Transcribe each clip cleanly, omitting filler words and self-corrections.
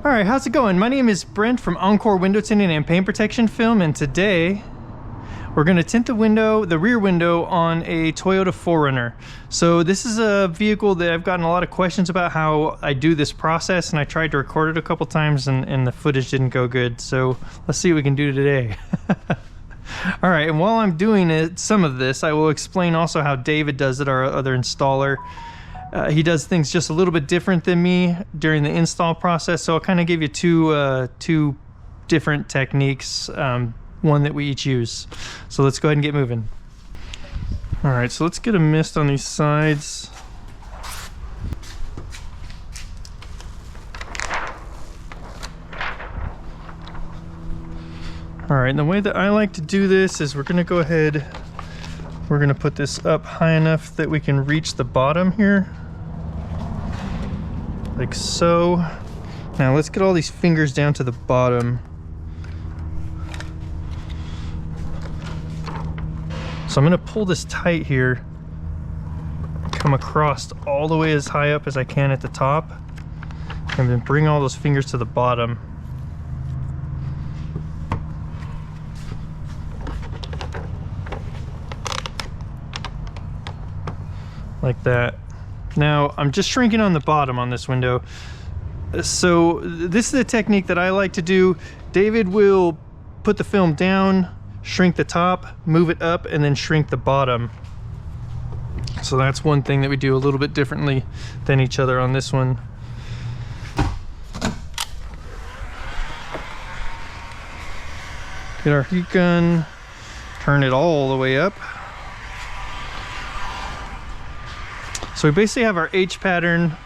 Alright, how's it going? My name is Brent from Encore Window Tinting and Paint Protection Film, and today we're going to tint the rear window on a Toyota 4Runner. So this is a vehicle that I've gotten a lot of questions about how I do this process, and I tried to record it a couple times and the footage didn't go good. So let's see what we can do today. Alright, and while I'm doing some of this, I will explain also how David does it, our other installer. He does things just a little bit different than me during the install process, so I'll kind of give you two different techniques, one that we each use. So let's go ahead and get moving. All right, so let's get a mist on these sides. All right, and the way that I like to do this is we're gonna go ahead, we're gonna put this up high enough that we can reach the bottom here. Like so. Now let's get all these fingers down to the bottom. So I'm gonna pull this tight here, come across all the way as high up as I can at the top, and then bring all those fingers to the bottom. Like that. Now, I'm just shrinking on the bottom on this window. So this is the technique that I like to do. David will put the film down, shrink the top, move it up, and then shrink the bottom. So that's one thing that we do a little bit differently than each other on this one. Get our heat gun, turn it all the way up. So we basically have our H pattern,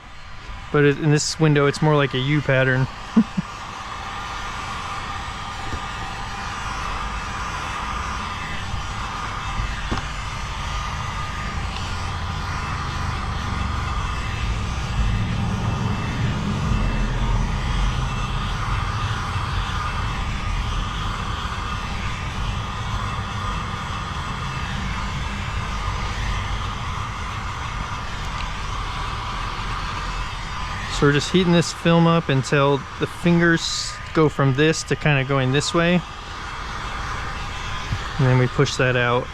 but in this window it's more like a U pattern. So we're just heating this film up until the fingers go from this to kind of going this way. And then we push that out.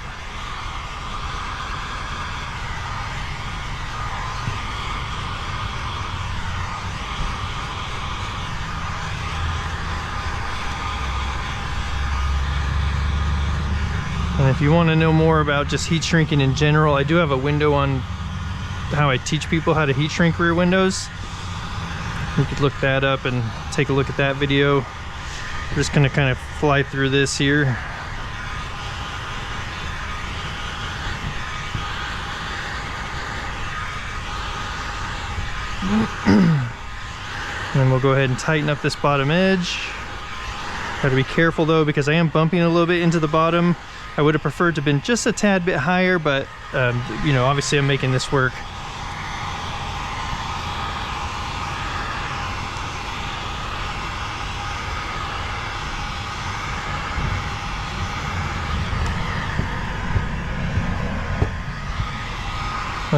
And if you want to know more about just heat shrinking in general, I do have a window on how I teach people how to heat shrink rear windows. You could look that up and take a look at that video. We're just gonna kind of fly through this here. And then we'll go ahead and tighten up this bottom edge. Gotta be careful though, because I am bumping a little bit into the bottom. I would have preferred to have been just a tad bit higher, but you know, obviously I'm making this work.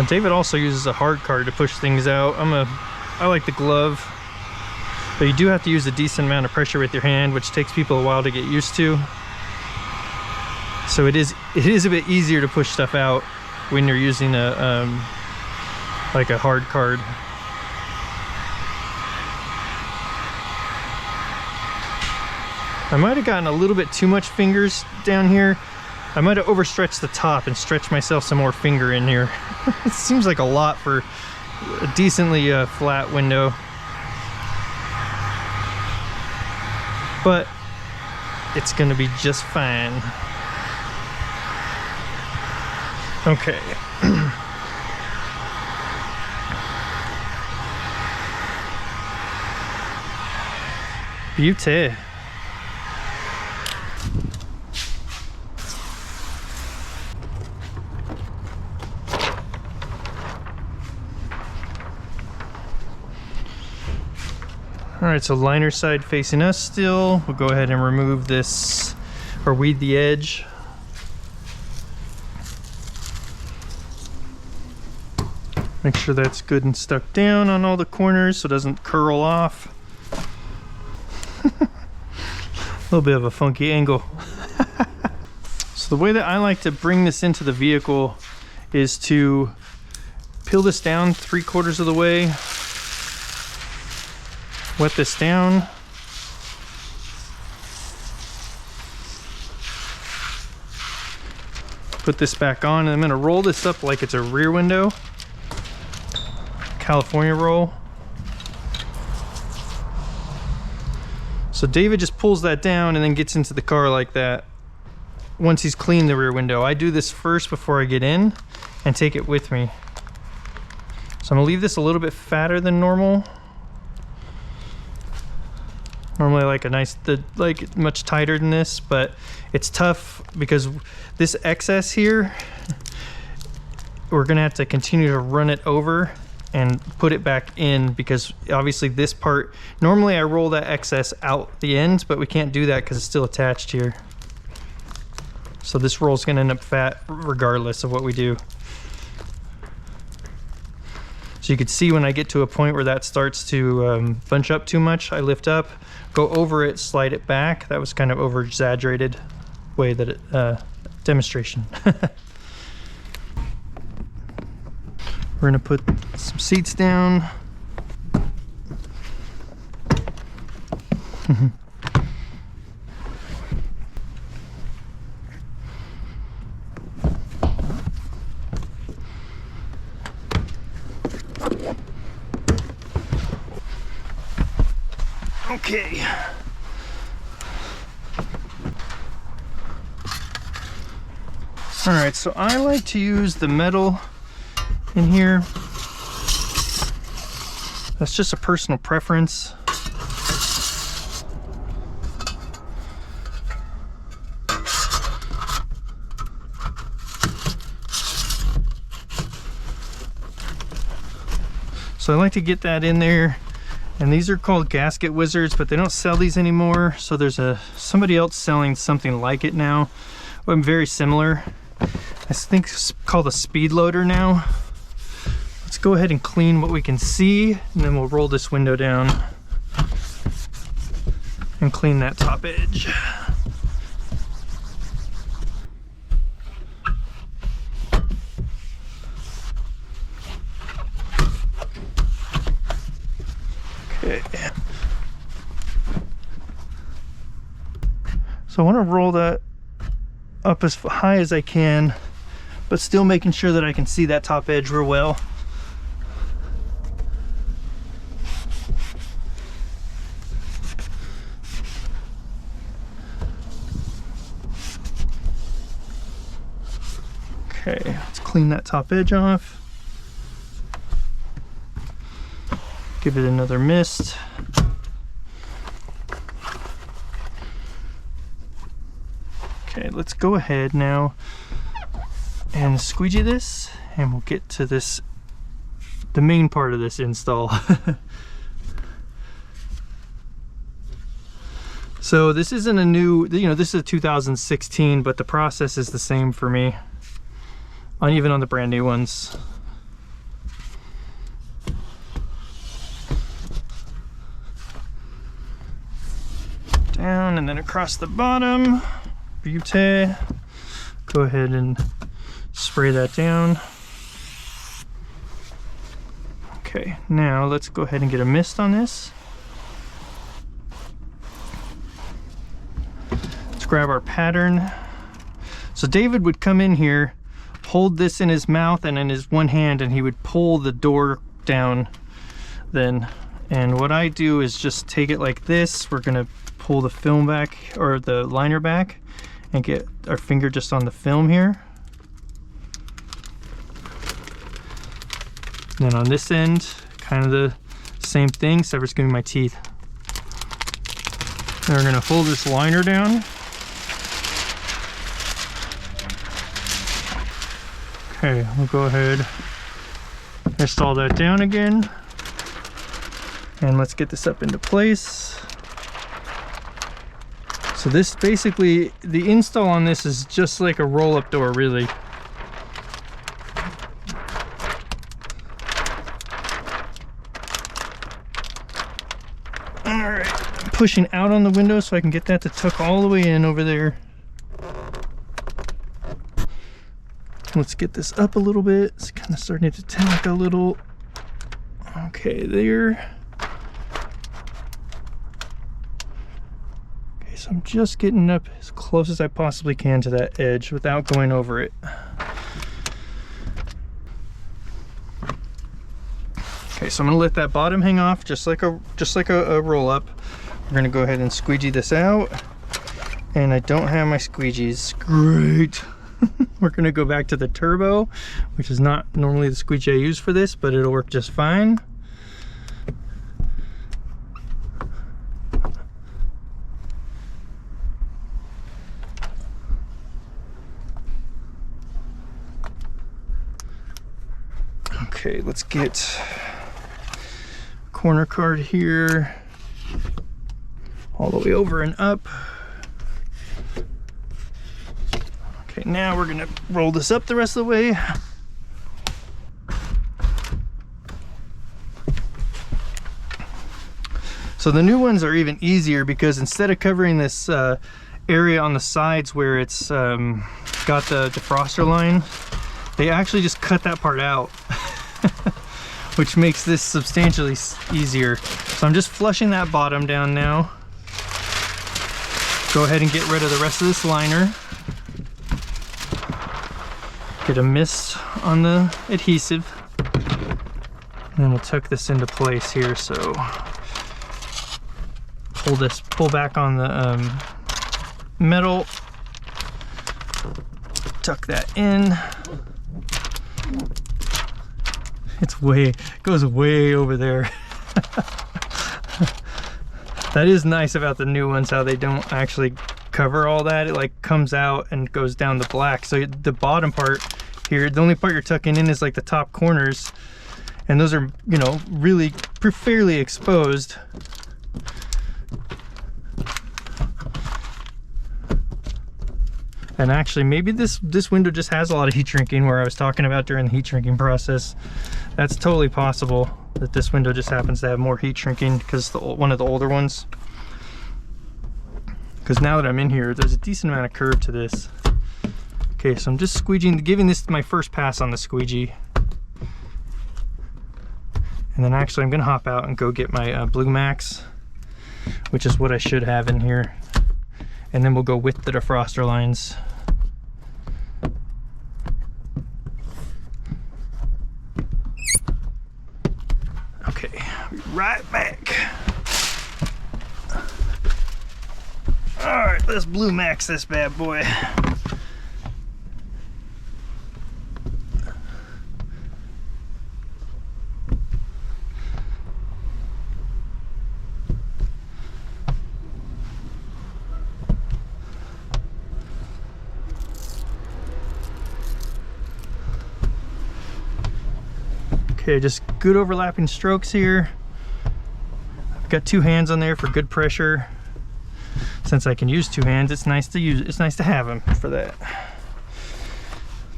David also uses a hard card to push things out. I like the glove, but you do have to use a decent amount of pressure with your hand, which takes people a while to get used to. So it is a bit easier to push stuff out when you're using like a hard card. I might have gotten a little bit too much fingers down here. I might have overstretched the top and stretched myself some more finger in here. It seems like a lot for a decently flat window. But it's gonna be just fine. Okay. Beauty. Alright, so liner side facing us still. We'll go ahead and remove this, or weed the edge. Make sure that's good and stuck down on all the corners so it doesn't curl off. little bit of a funky angle. So the way that I like to bring this into the vehicle is to peel this down 3/4 of the way, wet this down, put this back on, and I'm going to roll this up like it's a rear window, California roll. So David just pulls that down and then gets into the car like that once he's cleaned the rear window. I do this first before I get in and take it with me. So I'm gonna leave this a little bit fatter than normal. Normally I like a nice, like much tighter than this, but it's tough because this excess here, we're gonna have to continue to run it over and put it back in, because obviously this part, normally I roll that excess out the end, but we can't do that because it's still attached here. So this roll's gonna end up fat regardless of what we do. So you can see when I get to a point where that starts to bunch up too much, I lift up, go over it, slide it back. That was kind of over exaggerated way that it, demonstration. We're gonna put some seats down. Okay. All right, so I like to use the metal in here. That's just a personal preference. So I like to get that in there. And these are called gasket wizards, but they don't sell these anymore. So there's somebody else selling something like it now. Well, very similar. I think it's called a speed loader now. Let's go ahead and clean what we can see, and then we'll roll this window down and clean that top edge. Okay. So I want to roll that up as high as I can, but still making sure that I can see that top edge real well. Okay, let's clean that top edge off. Give it another mist. Okay, let's go ahead now and squeegee this, and we'll get to this, the main part of this install. So this isn't a new, this is a 2016, but the process is the same for me, even on the brand new ones. Down and then across the bottom. Beauty. Go ahead and spray that down. Okay, now let's go ahead and get a mist on this. Let's grab our pattern. So David would come in here, hold this in his mouth and in his one hand, and he would pull the door down then. And what I do is just take it like this. We're gonna pull the film back, or the liner back, and get our finger just on the film here. And then on this end, kind of the same thing, except it's gonna be my teeth. Then we're gonna hold this liner down. Okay, we'll go ahead, install that down again. And let's get this up into place. So this basically, the install on this is just like a roll-up door, really. All right. I'm pushing out on the window so I can get that to tuck all the way in over there. Let's get this up a little bit. It's kind of starting to tack a little. Okay, there. Okay, so I'm just getting up as close as I possibly can to that edge without going over it. Okay, so I'm gonna let that bottom hang off just like a roll up. We're gonna go ahead and squeegee this out. And I don't have my squeegees. Great. We're gonna go back to the turbo, which is not normally the squeegee I use for this, but it'll work just fine. Okay, let's get corner card here, all the way over and up. Okay, now we're gonna roll this up the rest of the way. So the new ones are even easier because instead of covering this area on the sides where it's got the defroster line, they actually just cut that part out. Which makes this substantially easier. So I'm just flushing that bottom down now. Go ahead and get rid of the rest of this liner. Get a mist on the adhesive. And then we'll tuck this into place here. So pull back on the metal. Tuck that in. Goes way over there. That is nice about the new ones, how they don't actually cover all that. It like comes out and goes down the black. So the bottom part here, the only part you're tucking in is like the top corners. And those are, you know, really fairly exposed. And actually, maybe this window just has a lot of heat shrinking, where I was talking about during the heat shrinking process. That's totally possible that this window just happens to have more heat shrinking because one of the older ones. Because now that I'm in here, there's a decent amount of curve to this. Okay, so I'm just squeegeeing, giving this my first pass on the squeegee. And then actually I'm gonna hop out and go get my Blue Max, which is what I should have in here. And then we'll go with the defroster lines. Okay, right back. All right, let's Blue Max this bad boy. Okay, just good overlapping strokes here. I've got two hands on there for good pressure. Since I can use two hands, it's nice to have them for that.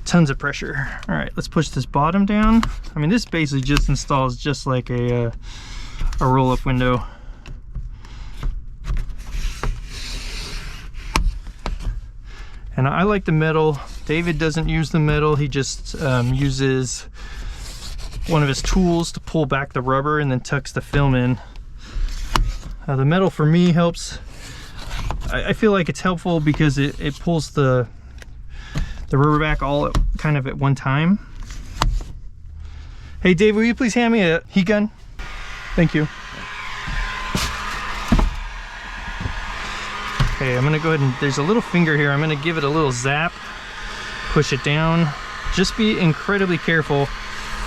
Tons of pressure. All right, let's push this bottom down. I mean, this basically just installs just like a roll-up window. And I like the metal. David doesn't use the metal. He just uses one of his tools to pull back the rubber and then tucks the film in. The metal for me helps. I feel like it's helpful because it pulls the rubber back all kind of at one time. Hey Dave, will you please hand me a heat gun? Thank you. Okay, I'm gonna go ahead and, there's a little finger here, I'm gonna give it a little zap, push it down. Just be incredibly careful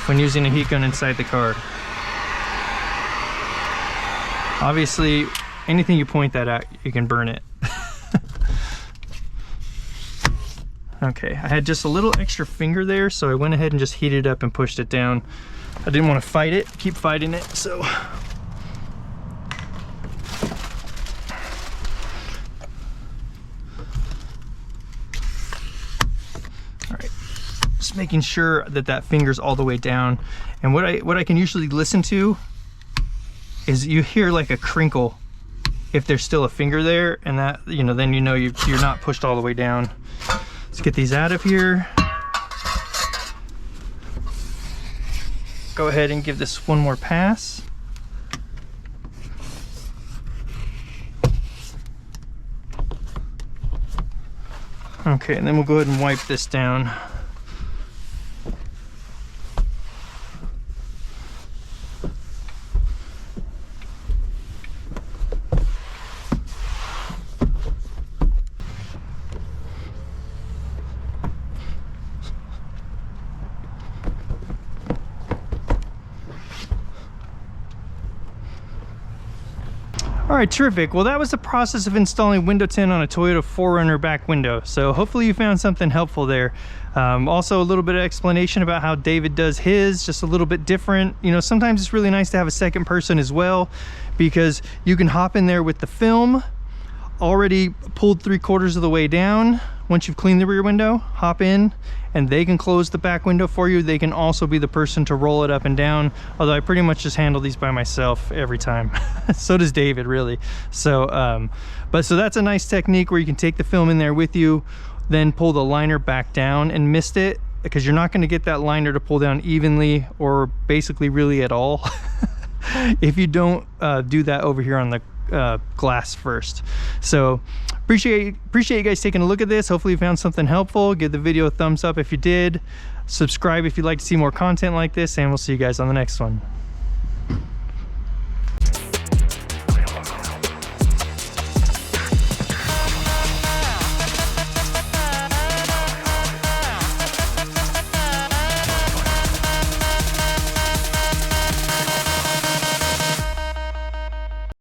when using a heat gun inside the car. Obviously, anything you point that at, you can burn it. Okay, I had just a little extra finger there, so I went ahead and just heated it up and pushed it down. I didn't want to fight it, keep fighting it, so. All right, just making sure that that finger's all the way down. And what I can usually listen to is you hear like a crinkle if there's still a finger there, and that, you know, then you know you're not pushed all the way down. Let's get these out of here. Go ahead and give this one more pass. Okay, and then we'll go ahead and wipe this down. All right, terrific. Well, that was the process of installing window tint on a Toyota 4Runner back window. So hopefully you found something helpful there. Also a little bit of explanation about how David does his, just a little bit different. You know, sometimes it's really nice to have a second person as well, because you can hop in there with the film already pulled 3/4 of the way down. Once you've cleaned the rear window, hop in and they can close the back window for you. They can also be the person to roll it up and down, although I pretty much just handle these by myself every time. So does David, really. So so that's a nice technique where you can take the film in there with you, then pull the liner back down and mist it, because you're not going to get that liner to pull down evenly or basically really at all if you don't do that over here on the glass first. So appreciate you guys taking a look at this. Hopefully you found something helpful. Give the video a thumbs up if you did. Subscribe if you'd like to see more content like this, and we'll see you guys on the next one.